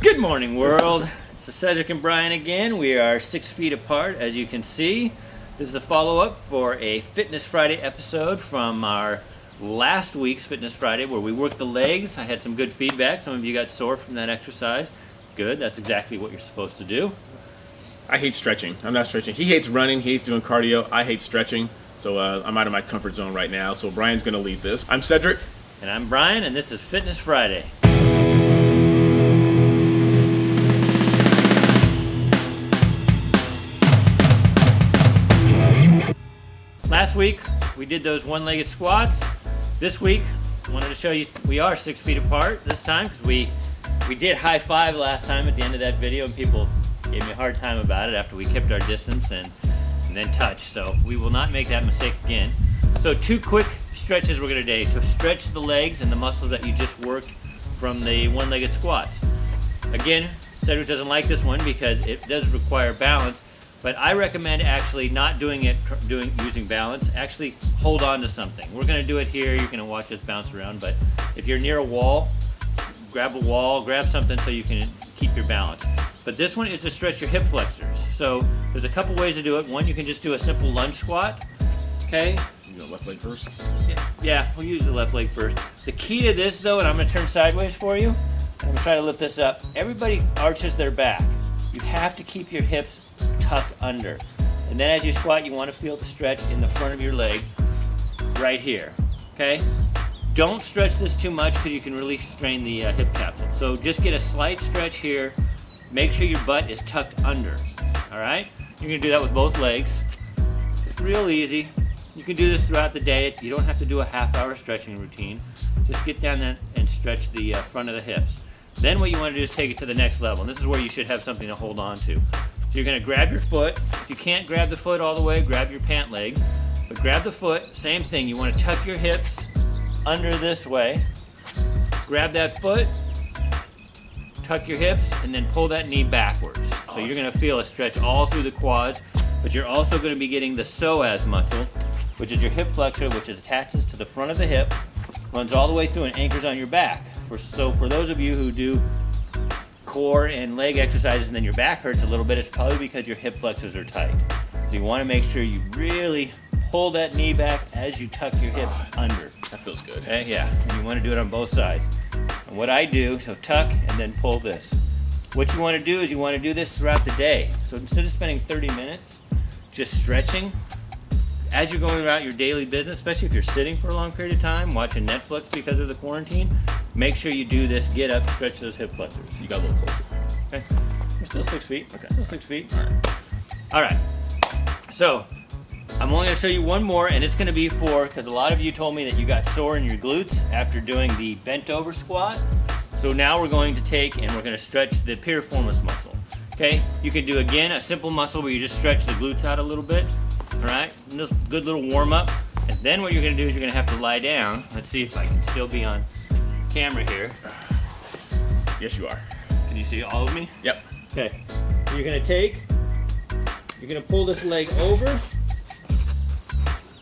Good morning, world. It's Cedric and Brian again. We are 6 feet apart, as you can see. This is a follow-up for a Fitness Friday episode from our last week's Fitness Friday where we worked the legs. I had some good feedback. Some of you got sore from that exercise. Good. That's exactly what you're supposed to do. I hate stretching. I'm not stretching. He hates running. He hates doing cardio. I hate stretching. So I'm out of my comfort zone right now. So Brian's going to lead this. I'm Cedric. And I'm Brian, and this is Fitness Friday. Last week, we did those one-legged squats. This week, I wanted to show you we are 6 feet apart this time because we did high five last time at the end of that video, and people gave me a hard time about it after we kept our distance and then touched. So we will not make that mistake again. So 2 quick stretches we're going to do to stretch the legs and the muscles that you just worked from the one-legged squats. Again, Cedric doesn't like this one because it does require balance, but I recommend actually not doing it using balance. Actually hold on to something. We're going to do it here. You're going to watch us bounce around, but if you're near a wall, grab a wall, grab something so you can keep your balance. But this one is to stretch your hip flexors. So there's a couple ways to do it. One, you can just do a simple lunge squat. Okay. You go left leg first? Yeah, we'll use the left leg first. The key to this though, and I'm going to turn sideways for you, I'm going to try to lift this up. Everybody arches their back. You have to keep your hips tucked under. And then as you squat, you want to feel the stretch in the front of your leg right here. Okay? Don't stretch this too much because you can really strain the hip capsule. So just get a slight stretch here. Make sure your butt is tucked under. All right? You're going to do that with both legs. It's real easy. You can do this throughout the day. You don't have to do a half-hour stretching routine. Just get down there and stretch the front of the hips. Then what you want to do is take it to the next level. And this is where you should have something to hold on to. So you're going to grab your foot. If you can't grab the foot all the way, grab your pant leg. But grab the foot, same thing. You want to tuck your hips under this way. Grab that foot, tuck your hips, and then pull that knee backwards. So you're going to feel a stretch all through the quads, but you're also going to be getting the psoas muscle, which is your hip flexor, which attaches to the front of the hip, runs all the way through and anchors on your back. So for those of you who do core and leg exercises and then your back hurts a little bit, it's probably because your hip flexors are tight. So you want to make sure you really pull that knee back as you tuck your hips under. That feels good. Okay, yeah, and you want to do it on both sides. And what I do, so tuck and then pull this. What you want to do is you want to do this throughout the day. So instead of spending 30 minutes just stretching, as you're going about your daily business, especially if you're sitting for a long period of time, watching Netflix because of the quarantine, make sure you do this, get up, stretch those hip flexors. You got a little closer. Okay, we're still 6 feet. Okay. Still 6 feet. All right. All right, so I'm only going to show you one more, and it's going to be because a lot of you told me that you got sore in your glutes after doing the bent over squat. So now we're going to take and we're going to stretch the piriformis muscle. Okay, you can do again a simple muscle where you just stretch the glutes out a little bit. All right, and just good little warm up. And then what you're going to do is you're going to have to lie down. Let's see if I can still be on camera here. Yes, you are. Can you see all of me? Yep. Okay, so you're going to pull this leg over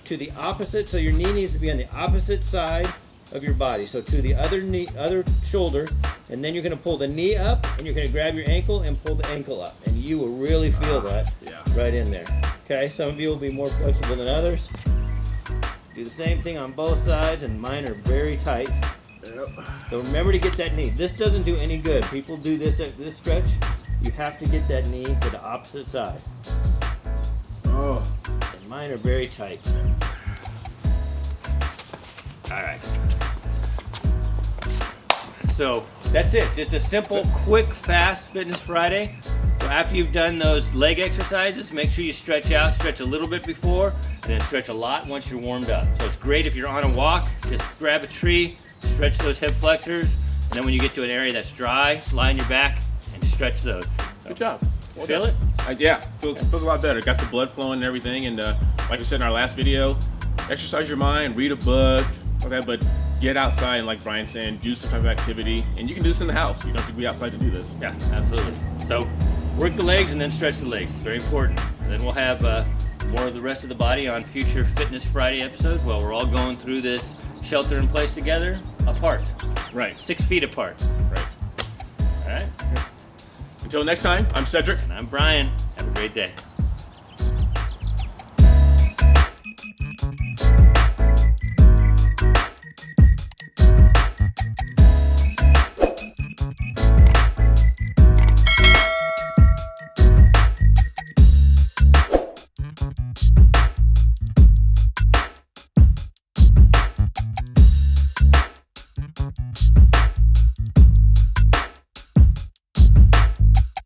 to the opposite, so your knee needs to be on the opposite side of your body. So to the other shoulder, and then you're going to pull the knee up, and you're going to grab your ankle and pull the ankle up, and you will really feel that right in there. Okay, some of you will be more flexible than others. Do the same thing on both sides, and mine are very tight. Yep. So remember to get that knee. This doesn't do any good. People do this at this stretch. You have to get that knee to the opposite side. Oh. And mine are very tight. All right. So that's it. Just a simple, quick, fast Fitness Friday. So after you've done those leg exercises, make sure you stretch out. Stretch a little bit before, and then stretch a lot once you're warmed up. So it's great if you're on a walk. Just grab a tree, stretch those hip flexors, and then when you get to an area that's dry, lie on your back and stretch those. So, Good job. Well feel done. it? Yeah, feels a lot better. Got the blood flowing and everything. And like we said in our last video, exercise your mind, read a book, all that, but get outside and, like Brian's saying, do some type of activity. And you can do this in the house. You don't have to be outside to do this. Yeah, absolutely. So work the legs and then stretch the legs. Very important. And then we'll have more of the rest of the body on future Fitness Friday episodes while we're all going through this shelter in place together, apart. Right. 6 feet apart. Right. All right. right. Until next time, I'm Cedric. And I'm Brian. Have a great day.